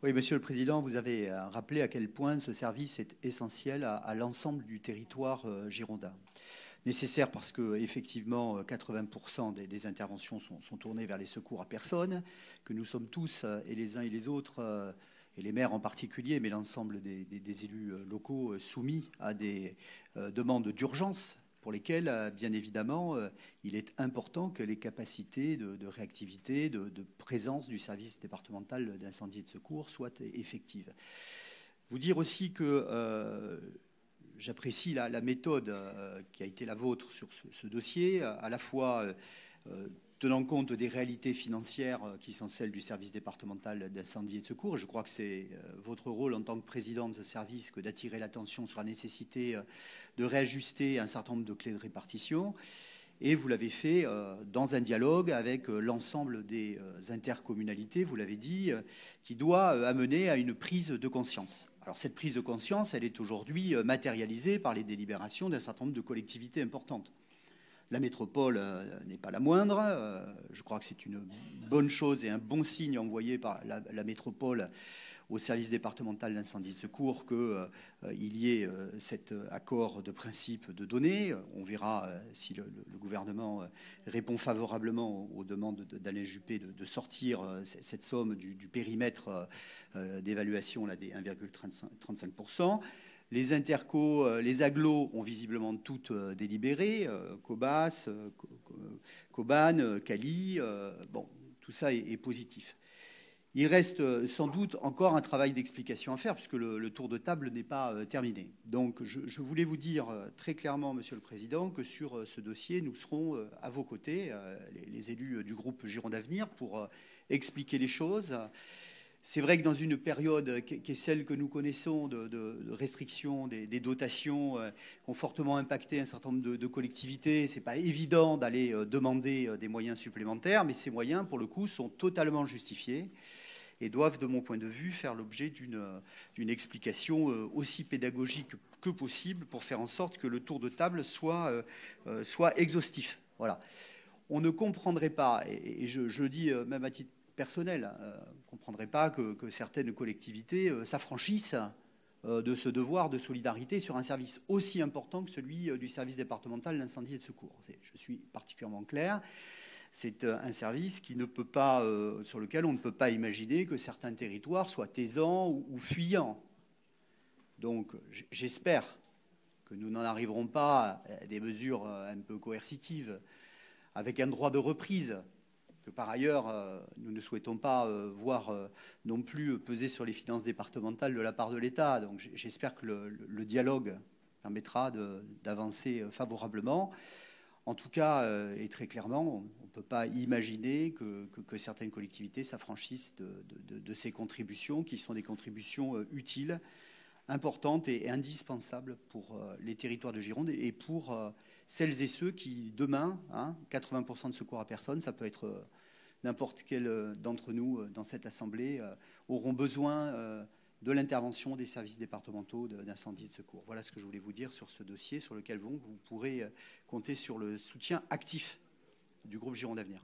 Oui, Monsieur le Président, vous avez rappelé à quel point ce service est essentiel à l'ensemble du territoire girondin. Nécessaire parce que, effectivement, 80% des interventions sont tournées vers les secours à personne, que nous sommes tous, et les uns et les autres, et les maires en particulier, mais l'ensemble des élus locaux, soumis à des demandes d'urgence pour lesquelles, bien évidemment, il est important que les capacités de réactivité, de présence du service départemental d'incendie et de secours soient effectives. Vous dire aussi que j'apprécie la méthode qui a été la vôtre sur ce dossier, à la fois tenant compte des réalités financières qui sont celles du service départemental d'incendie et de secours. Je crois que c'est votre rôle en tant que président de ce service que d'attirer l'attention sur la nécessité de réajuster un certain nombre de clés de répartition. Et vous l'avez fait dans un dialogue avec l'ensemble des intercommunalités, vous l'avez dit, qui doit amener à une prise de conscience. Alors cette prise de conscience, elle est aujourd'hui matérialisée par les délibérations d'un certain nombre de collectivités importantes. La métropole n'est pas la moindre. Je crois que c'est une bonne chose et un bon signe envoyé par la métropole au service départemental d'incendie et de secours qu'il y ait cet accord de principe de données. On verra si le gouvernement répond favorablement aux demandes d'Alain Juppé de sortir cette somme du périmètre d'évaluation des 1,35%. Les intercos, les agglos ont visiblement toutes délibéré, Cobas, Coban, Cali, bon, tout ça est positif. Il reste sans doute encore un travail d'explication à faire puisque le tour de table n'est pas terminé. Donc je voulais vous dire très clairement, Monsieur le Président, que sur ce dossier, nous serons à vos côtés, les élus du groupe Gironde Avenir, pour expliquer les choses. C'est vrai que dans une période qui est celle que nous connaissons de restriction des dotations qui ont fortement impacté un certain nombre de collectivités, ce n'est pas évident d'aller demander des moyens supplémentaires, mais ces moyens, pour le coup, sont totalement justifiés et doivent, de mon point de vue, faire l'objet d'une explication aussi pédagogique que possible pour faire en sorte que le tour de table soit exhaustif. Voilà. On ne comprendrait pas, et je le dis même à titre personnel, on ne comprendrait pas que certaines collectivités s'affranchissent de ce devoir de solidarité sur un service aussi important que celui du service départemental d'incendie et de secours. Je suis particulièrement clair. C'est un service qui ne peut pas, sur lequel on ne peut pas imaginer que certains territoires soient taisants ou fuyants. Donc j'espère que nous n'en arriverons pas à des mesures un peu coercitives avec un droit de reprise que par ailleurs nous ne souhaitons pas voir non plus peser sur les finances départementales de la part de l'État. Donc j'espère que le dialogue permettra d'avancer favorablement. En tout cas, et très clairement, on ne peut pas imaginer que certaines collectivités s'affranchissent de ces contributions qui sont des contributions utiles, importantes et indispensables pour les territoires de Gironde et pour celles et ceux qui, demain, 80% de secours à personne, ça peut être n'importe quel d'entre nous dans cette Assemblée, auront besoin de l'intervention des services départementaux d'incendie et de secours. Voilà ce que je voulais vous dire sur ce dossier sur lequel vous pourrez compter sur le soutien actif du groupe Gironde Avenir.